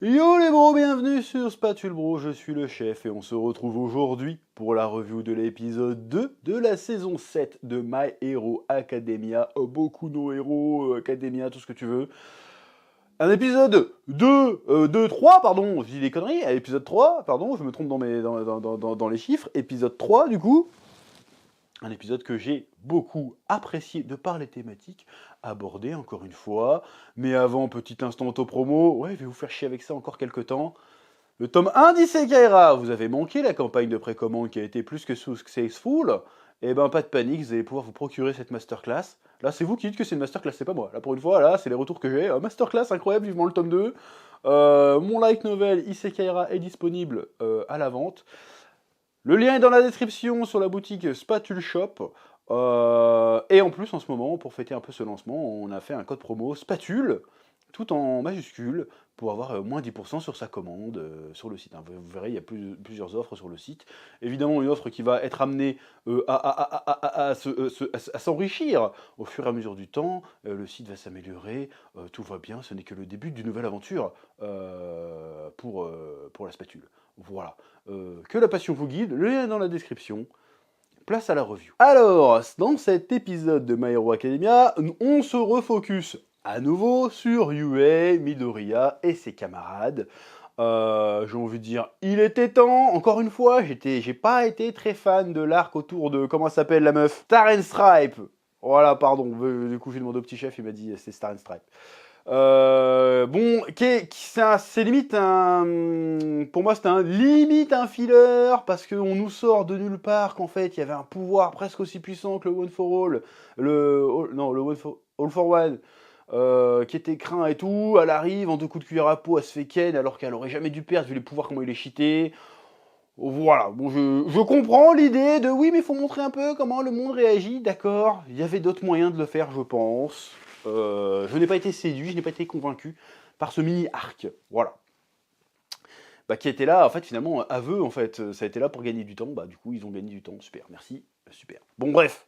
Yo les bros, bienvenue sur Spatule Bro, je suis le chef et on se retrouve aujourd'hui pour la review de l'épisode 2 de la saison 7 de My Hero Academia, Boku no Hero Academia, tout ce que tu veux. Un épisode 3, pardon, je dis des conneries, épisode 3, pardon, je me trompe dans les chiffres, épisode 3 du coup. Un épisode que j'ai beaucoup apprécié de par les thématiques abordées, encore une fois. Mais avant, petit instant auto-promo, ouais, je vais vous faire chier avec ça encore quelques temps. Le tome 1 d'Isekai'ra, vous avez manqué la campagne de précommande qui a été plus que successful. Eh ben, pas de panique, vous allez pouvoir vous procurer cette masterclass. Là, c'est vous qui dites que c'est une masterclass, c'est pas moi. Là, pour une fois, là, c'est les retours que j'ai. Masterclass, incroyable, vivement le tome 2. Mon light novel Isekai'ra est disponible à la vente. Le lien est dans la description sur la boutique Spatule Shop. Et en plus, en ce moment, pour fêter un peu ce lancement, on a fait un code promo Spatule, tout en majuscule, pour avoir moins 10% sur sa commande sur le site. Vous verrez, il y a plusieurs offres sur le site. Évidemment, une offre qui va être amenée à s'enrichir au fur et à mesure du temps. Le site va s'améliorer, tout va bien. Ce n'est que le début d'une nouvelle aventure pour la spatule. Voilà. Que la passion vous guide, le lien est dans la description. Place à la review. Alors, dans cet épisode de My Hero Academia, on se refocus à nouveau sur Yue, Midoriya et ses camarades. J'ai envie de dire, il était temps, encore une fois, j'ai pas été très fan de l'arc autour de, comment s'appelle la meuf, Star and Stripe. Voilà, pardon, du coup j'ai demandé au petit chef, il m'a dit c'est Star and Stripe. Bon, c'est limite un... Pour moi, c'était limite un filler, parce qu'on nous sort de nulle part qu'en fait, il y avait un pouvoir presque aussi puissant que le One for All, non, le All for One, qui était craint et tout. Elle arrive, en 2 coups de cuillère à peau, elle se fait ken, alors qu'elle aurait jamais dû perdre, vu les pouvoirs, comment il est cheaté. Voilà, bon, je comprends l'idée de oui, mais il faut montrer un peu comment le monde réagit, d'accord. Il y avait d'autres moyens de le faire, je pense. Je n'ai pas été séduit, je n'ai pas été convaincu par ce mini-arc, voilà. Bah, qui était là, en fait, finalement, aveu, en fait, ça a été là pour gagner du temps, bah, du coup, ils ont gagné du temps, super, merci, super. Bon, bref.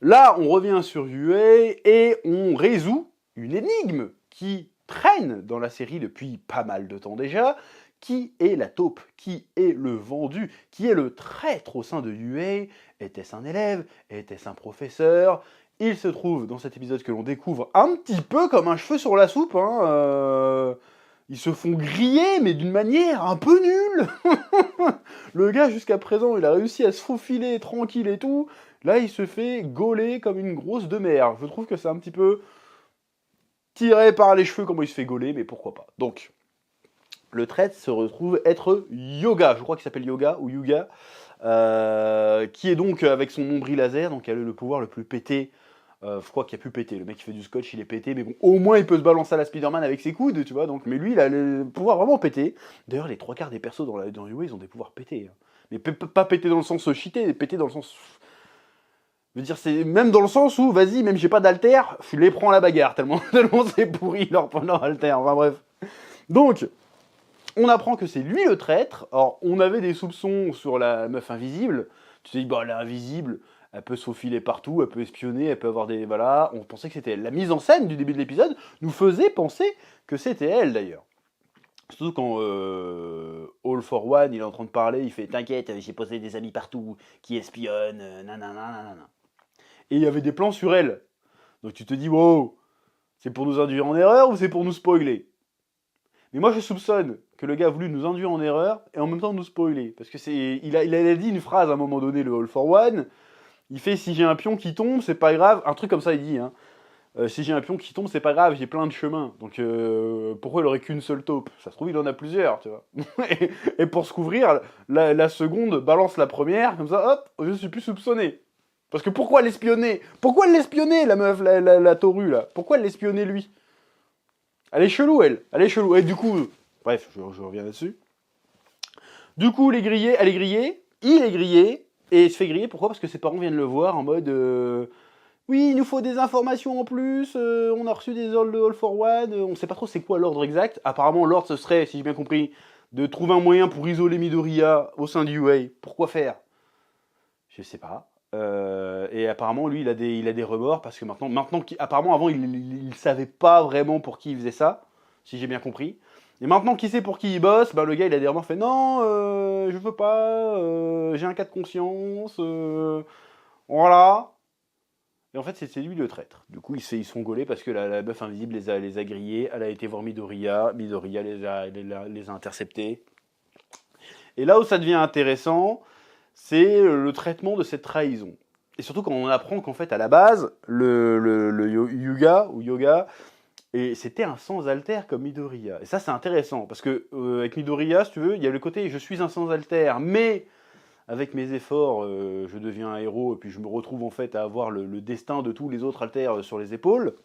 Là, on revient sur Yue et on résout une énigme qui traîne dans la série depuis pas mal de temps déjà. Qui est la taupe? Qui est le vendu? Qui est le traître au sein de Yue? Était-ce un élève? Était-ce un professeur? Il se trouve dans cet épisode que l'on découvre un petit peu comme un cheveu sur la soupe. Ils se font griller, mais d'une manière un peu nulle. Le gars, jusqu'à présent, il a réussi à se faufiler tranquille et tout. Là, il se fait gauler comme une grosse de mer. Je trouve que c'est un petit peu tiré par les cheveux comment il se fait gauler, mais pourquoi pas. Donc, le traître se retrouve être Yoga. Je crois qu'il s'appelle Yoga ou Yuga. Qui est donc avec son nombril laser, donc elle a le pouvoir le plus pété. Je crois qu'il a pu péter. Le mec qui fait du scotch, il est pété, mais bon, au moins il peut se balancer à la Spider-Man avec ses coudes, tu vois. Donc, mais lui, il a le pouvoir vraiment pété. D'ailleurs, les 3 quarts des persos dans UA, ils ont des pouvoirs pétés. Hein. Mais pas pété dans le sens cheaté, pété dans le sens. Je veux dire, c'est même dans le sens où, vas-y, même j'ai pas d'alter, je les prends à la bagarre, tellement, tellement c'est pourri leur alter. Enfin bref. Donc, on apprend que c'est lui le traître. Or, on avait des soupçons sur la meuf invisible. Tu te dis, bah, elle est invisible, elle peut se faufiler partout, elle peut espionner, elle peut avoir des. Voilà, on pensait que c'était elle. La mise en scène du début de l'épisode nous faisait penser que c'était elle d'ailleurs. Surtout quand All for One, il est en train de parler, il fait t'inquiète, j'ai posé des amis partout qui espionnent, nanana, nanana. Et il y avait des plans sur elle. Donc tu te dis, wow, c'est pour nous induire en erreur ou c'est pour nous spoiler? Mais moi je soupçonne que le gars a voulu nous induire en erreur et en même temps nous spoiler. Parce que il a dit une phrase à un moment donné, le All for One. Il fait si j'ai un pion qui tombe, c'est pas grave. Un truc comme ça, il dit. Hein. Si j'ai un pion qui tombe, c'est pas grave, j'ai plein de chemins. Donc pourquoi il aurait qu'une seule taupe? Ça se trouve, il en a plusieurs, tu vois. et pour se couvrir, la seconde balance la première, comme ça, hop, je suis plus soupçonné. Parce que pourquoi l'espionner? Pourquoi l'espionner, la meuf, la taurue, là? Pourquoi l'espionner, lui? Elle est chelou, elle. Elle est chelou. Et du coup, bref, je reviens là-dessus. Du coup, elle est grillée, il est grillé, et il se fait griller. Pourquoi? Parce que ses parents viennent le voir en mode oui, il nous faut des informations en plus, on a reçu des ordres de All for One, on sait pas trop c'est quoi l'ordre exact. Apparemment, l'ordre, ce serait, si j'ai bien compris, de trouver un moyen pour isoler Midoriya au sein du UA. Pourquoi faire? Je sais pas. Et apparemment, lui, il a des remords parce que apparemment, avant, il savait pas vraiment pour qui il faisait ça. si j'ai bien compris. Et maintenant qu'il sait pour qui il bosse, bah, le gars il a dernièrement fait non, je veux pas, j'ai un cas de conscience, voilà. Et en fait c'est lui le traître. Du coup ils sont gaulés parce que la meuf invisible les a grillés, elle a été voir Midoriya, Midoriya les a interceptés. Et là où ça devient intéressant, c'est le traitement de cette trahison. Et surtout quand on apprend qu'en fait à la base, le Yuga ou Yoga, et c'était un sans alter comme Midoriya. Et ça, c'est intéressant, parce que avec Midoriya, si tu veux, il y a le côté je suis un sans alter, mais avec mes efforts, je deviens un héros, et puis je me retrouve en fait à avoir le destin de tous les autres alters sur les épaules,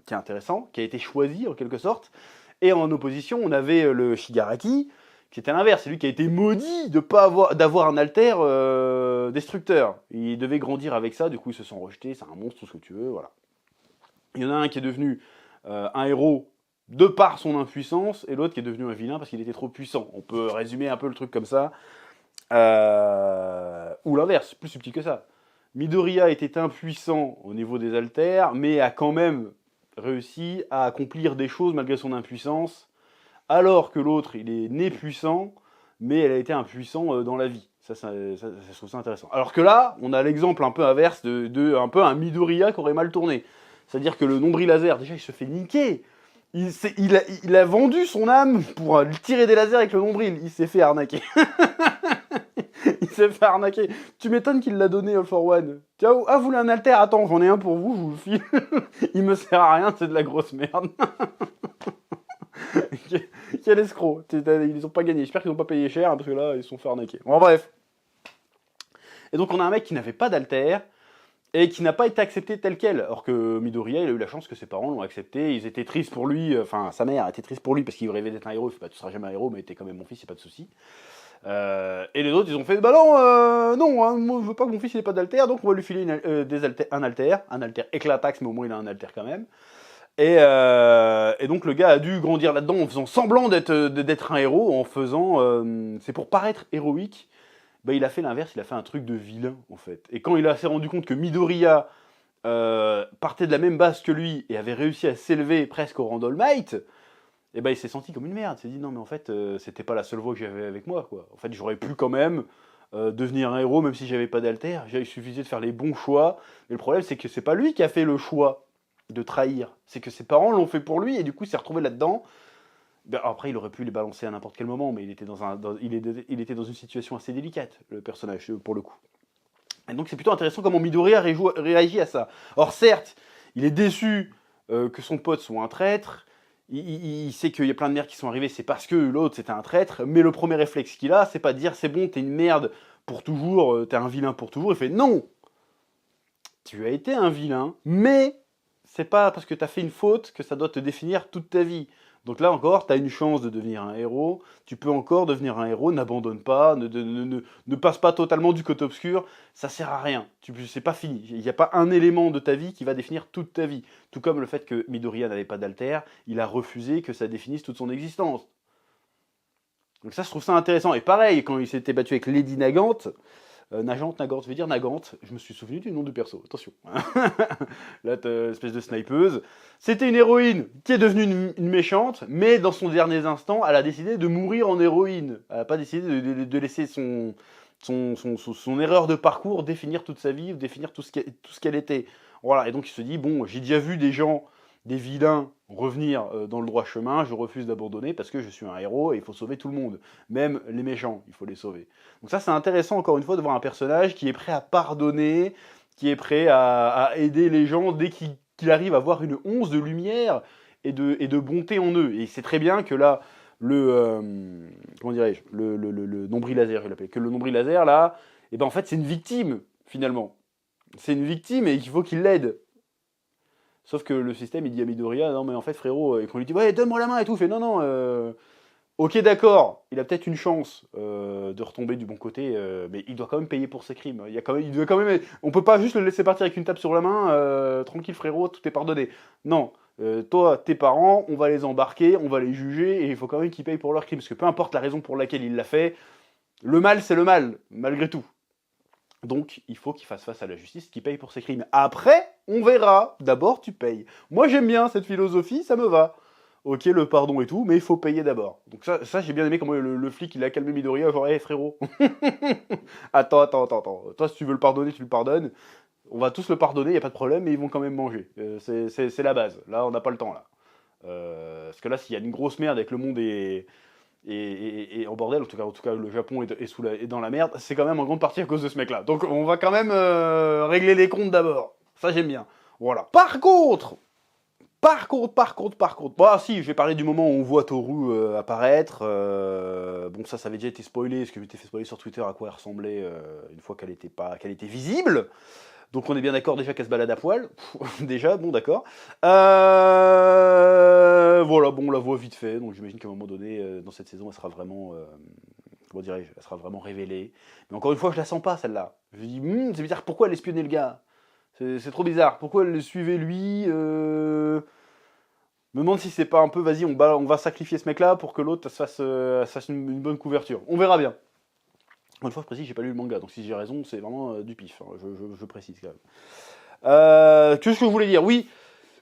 qui est intéressant, qui a été choisi en quelque sorte. Et en opposition, on avait le Shigaraki, qui était l'inverse, c'est lui qui a été maudit de pas d'avoir un alter destructeur. Il devait grandir avec ça, du coup ils se sont rejetés, c'est un monstre, tout ce que tu veux, voilà. Il y en a un qui est devenu un héros de par son impuissance, et l'autre qui est devenu un vilain parce qu'il était trop puissant. On peut résumer un peu le truc comme ça. Ou l'inverse, plus subtil que ça. Midoriya était impuissant au niveau des alters, mais a quand même réussi à accomplir des choses malgré son impuissance, alors que l'autre, il est né puissant, mais elle a été impuissant dans la vie. Je trouve ça intéressant. Alors que là, on a l'exemple un peu inverse de un peu un Midoriya qui aurait mal tourné. C'est-à-dire que le nombril laser, déjà, il se fait niquer. Il a vendu son âme pour tirer des lasers avec le nombril. Il s'est fait arnaquer. Il s'est fait arnaquer. Tu m'étonnes qu'il l'a donné All for One. Tiens, ah, vous voulez un alter? Attends, j'en ai un pour vous, je vous le file. Il me sert à rien, c'est de la grosse merde. Quel escroc. Ils ont pas gagné. J'espère qu'ils n'ont pas payé cher, hein, parce que là, ils se sont fait arnaquer. Bon, bref. Et donc, on a un mec qui n'avait pas d'alter, et qui n'a pas été accepté tel quel. Alors que Midoriya, il a eu la chance que ses parents l'ont accepté, ils étaient tristes pour lui, enfin sa mère était triste pour lui parce qu'il rêvait d'être un héros, il fait bah, tu seras jamais un héros, mais t'es quand même mon fils, y'a pas de souci. Et les autres, ils ont fait bah non, non, hein, moi je veux pas que mon fils il ait pas d'alter, donc on va lui filer un alter éclataxe, mais au moins il a un alter quand même. Et donc le gars a dû grandir là-dedans en faisant semblant d'être un héros, en faisant, c'est pour paraître héroïque. Bah, il a fait l'inverse, il a fait un truc de vilain, en fait. Et quand il s'est rendu compte que Midoriya partait de la même base que lui et avait réussi à s'élever presque au rang d'All Might, et bah, il s'est senti comme une merde. Il s'est dit, non, mais en fait, c'était pas la seule voie que j'avais avec moi, quoi. En fait, j'aurais pu quand même devenir un héros, même si j'avais pas d'alter. Il suffisait de faire les bons choix. Mais le problème, c'est que c'est pas lui qui a fait le choix de trahir. C'est que ses parents l'ont fait pour lui, et du coup, il s'est retrouvé là-dedans. Ben, après, il aurait pu les balancer à n'importe quel moment, mais il était il était dans une situation assez délicate, le personnage, pour le coup. Et donc c'est plutôt intéressant comment Midoriya réagit à ça. Or certes, il est déçu que son pote soit un traître, il sait qu'il y a plein de merdes qui sont arrivées, c'est parce que l'autre c'était un traître, mais le premier réflexe qu'il a, c'est pas de dire c'est bon, t'es une merde pour toujours, t'es un vilain pour toujours, il fait non, tu as été un vilain, mais c'est pas parce que t'as fait une faute que ça doit te définir toute ta vie. Donc là encore, tu as une chance de devenir un héros, tu peux encore devenir un héros, n'abandonne pas, ne passe pas totalement du côté obscur, ça sert à rien, c'est pas fini. Il n'y a pas un élément de ta vie qui va définir toute ta vie. Tout comme le fait que Midoriya n'avait pas d'alter, il a refusé que ça définisse toute son existence. Donc ça, je trouve ça intéressant. Et pareil, quand il s'était battu avec Lady Nagant, Nagant, je vais dire Nagant, je me suis souvenu du nom du perso, attention. Là, espèce de snipeuse. C'était une héroïne qui est devenue une méchante, mais dans son dernier instant, elle a décidé de mourir en héroïne. Elle n'a pas décidé de laisser son erreur de parcours définir toute sa vie, définir tout ce qu'elle était. Voilà, et donc il se dit, bon, j'ai déjà vu des gens, des vilains, revenir dans le droit chemin, je refuse d'abandonner parce que je suis un héros et il faut sauver tout le monde. Même les méchants, il faut les sauver. Donc ça, c'est intéressant, encore une fois, de voir un personnage qui est prêt à pardonner, qui est prêt à aider les gens dès qu'il arrive à avoir une once de lumière et de bonté en eux. Et c'est très bien que là, comment dirais-je, le nombril laser, je l'appelle, que le nombril laser, là, et ben en fait, c'est une victime, finalement. C'est une victime et qu'il faut qu'il l'aide. Sauf que le système, il dit à Midoriya, non mais en fait frérot, et qu'on lui dit, ouais, donne-moi la main et tout, il fait, non, non, ok d'accord, il a peut-être une chance de retomber du bon côté, mais il doit quand même payer pour ses crimes. Il doit quand même, on peut pas juste le laisser partir avec une tape sur la main, tranquille frérot, tout est pardonné. Non, toi, tes parents, on va les embarquer, on va les juger, et il faut quand même qu'ils payent pour leurs crimes, parce que peu importe la raison pour laquelle il l'a fait, le mal c'est le mal, malgré tout. Donc, il faut qu'il fasse face à la justice, qu'il paye pour ses crimes. Après, on verra. D'abord, tu payes. Moi, j'aime bien cette philosophie, ça me va. ok, le pardon et tout, mais il faut payer d'abord. Donc ça j'ai bien aimé comment le flic, il a calmé Midoriya, genre, hé frérot, attends. Toi, si tu veux le pardonner, tu le pardonnes. On va tous le pardonner, y a pas de problème, mais ils vont quand même manger. C'est la base. Là, on n'a pas le temps, là. Parce que là, s'il y a une grosse merde et que le monde est en bordel, en tout cas le Japon est dans la merde, c'est quand même en grande partie à cause de ce mec-là. Donc on va quand même régler les comptes d'abord. Ça, j'aime bien. Voilà. Par contre, bah si, je vais parler du moment où on voit Toru apparaître. Bon, ça avait déjà été spoilé, parce que m'était fait spoiler sur Twitter à quoi elle ressemblait une fois qu'elle était visible. Donc on est bien d'accord déjà qu'elle se balade à poil. Déjà, bon d'accord. Voilà, bon, on la voit vite fait. Donc j'imagine qu'à un moment donné, dans cette saison, elle sera vraiment... comment dirais-je, elle sera vraiment révélée. Mais encore une fois, je la sens pas celle-là. Je me dis, c'est bizarre, pourquoi elle espionnait le gars? C'est trop bizarre. Pourquoi elle le suivait lui me demande si c'est pas un peu, vas-y, on va sacrifier ce mec-là pour que l'autre se fasse une bonne couverture. On verra bien. Une fois, je précise, j'ai pas lu le manga, donc si j'ai raison, c'est vraiment du pif. Hein, je précise quand même. Qu'est-ce que je voulais dire? Oui,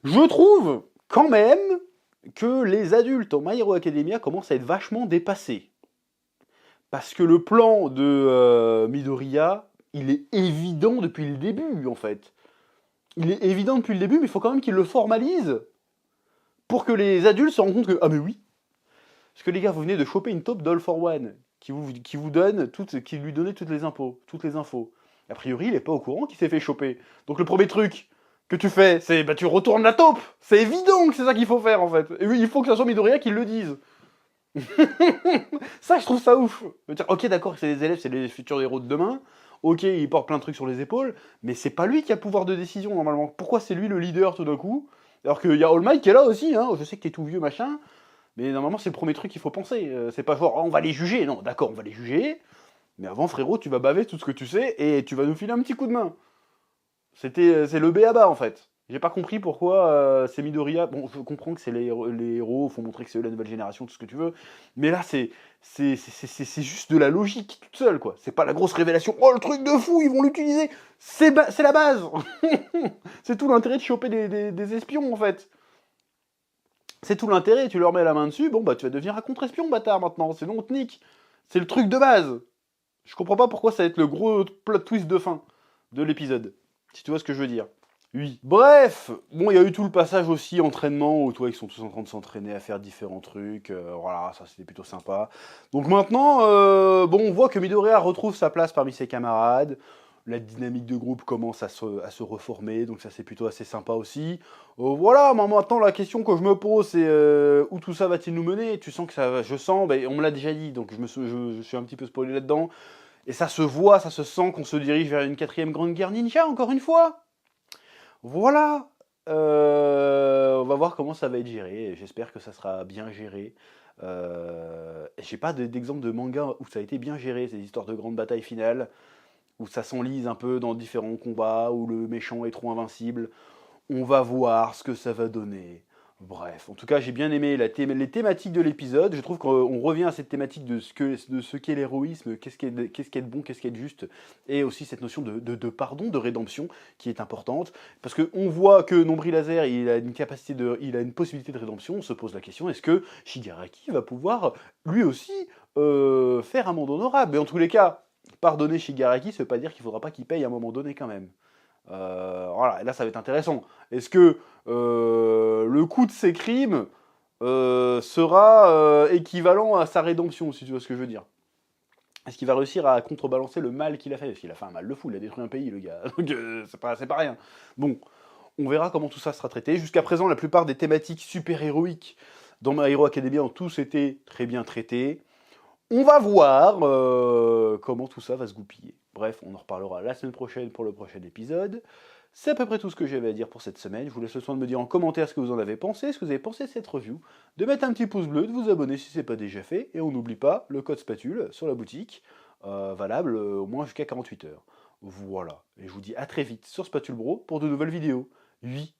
je trouve quand même que les adultes en My Hero Academia commencent à être vachement dépassés. Parce que le plan de Midoriya, il est évident depuis le début, en fait. Il est évident depuis le début, mais il faut quand même qu'il le formalise pour que les adultes se rendent compte que, ah mais oui, parce que les gars, vous venez de choper une taupe d'All for One qui vous donne qui lui donnait toutes les infos. A priori, il est pas au courant qu'il s'est fait choper. Donc le premier truc que tu fais, c'est tu retournes la taupe. C'est évident que c'est ça qu'il faut faire en fait. Et oui, il faut que ça soit Midoriya qui le dise. Ça, je trouve ça ouf. Je veux dire, ok, d'accord, c'est les élèves, c'est les futurs héros de demain. Ok, il porte plein de trucs sur les épaules, mais c'est pas lui qui a le pouvoir de décision normalement. Pourquoi c'est lui le leader tout d'un coup? Alors qu'il y a All Might qui est là aussi, hein. Je sais que t'es tout vieux machin, mais normalement c'est le premier truc qu'il faut penser. C'est pas genre, oh, on va les juger. Non, d'accord, on va les juger, mais avant frérot, tu vas baver tout ce que tu sais et tu vas nous filer un petit coup de main. C'est le b.a.-ba en fait. J'ai pas compris pourquoi c'est Midoriya. Bon, je comprends que c'est les héros, faut montrer que c'est eux la nouvelle génération, tout ce que tu veux. Mais là, c'est juste de la logique toute seule, quoi. C'est pas la grosse révélation. Oh, le truc de fou, ils vont l'utiliser. C'est la base. C'est tout l'intérêt de choper des espions, en fait. C'est tout l'intérêt. Tu leur mets la main dessus, bon, bah, tu vas devenir un contre-espion, bâtard, maintenant. Sinon, on te nique. C'est le truc de base. Je comprends pas pourquoi ça va être le gros plot twist de fin de l'épisode. Si tu vois ce que je veux dire. Oui. Bref, bon, il y a eu tout le passage aussi entraînement où toi ils sont tous en train de s'entraîner à faire différents trucs. Voilà, ça c'était plutôt sympa. Donc maintenant, bon, on voit que Midoriya retrouve sa place parmi ses camarades. La dynamique de groupe commence à se reformer, donc ça c'est plutôt assez sympa aussi. Voilà, moi maintenant la question que je me pose c'est où tout ça va-t-il nous mener? Tu sens que ça va, je sens, ben, on me l'a déjà dit, donc je suis un petit peu spoilé là-dedans. Et ça se voit, ça se sent qu'on se dirige vers une quatrième grande guerre ninja, encore une fois. Voilà. On va voir comment ça va être géré. J'espère que ça sera bien géré. J'ai pas d'exemple de manga où ça a été bien géré, ces histoires de grandes batailles finales, où ça s'enlise un peu dans différents combats, où le méchant est trop invincible. On va voir ce que ça va donner. Bref, en tout cas, j'ai bien aimé les thématiques de l'épisode. Je trouve qu'on revient à cette thématique de ce qu'est l'héroïsme, qu'est-ce qui est bon, qu'est-ce qui est juste, et aussi cette notion de pardon, de rédemption, qui est importante. Parce qu'on voit que Nombril Laser, il a une possibilité de rédemption. On se pose la question, est-ce que Shigaraki va pouvoir, lui aussi, faire un monde honorable? Mais en tous les cas, pardonner Shigaraki, ça ne veut pas dire qu'il ne faudra pas qu'il paye à un moment donné quand même. Voilà, et là ça va être intéressant. Est-ce que le coût de ses crimes sera équivalent à sa rédemption, si tu vois ce que je veux dire? Est-ce qu'il va réussir à contrebalancer le mal qu'il a fait? Parce qu'il a fait un mal de fou, il a détruit un pays, le gars. Donc c'est pas rien. Bon, on verra comment tout ça sera traité. Jusqu'à présent, la plupart des thématiques super-héroïques dans My Hero Academia ont tous été très bien traités. On va voir comment tout ça va se goupiller. Bref, on en reparlera la semaine prochaine pour le prochain épisode. C'est à peu près tout ce que j'avais à dire pour cette semaine. Je vous laisse le soin de me dire en commentaire ce que vous en avez pensé, ce que vous avez pensé de cette review, de mettre un petit pouce bleu, de vous abonner si ce n'est pas déjà fait, et on n'oublie pas le code spatule sur la boutique, valable au moins jusqu'à 48 heures. Voilà, et je vous dis à très vite sur Spatule Bro pour de nouvelles vidéos. Oui.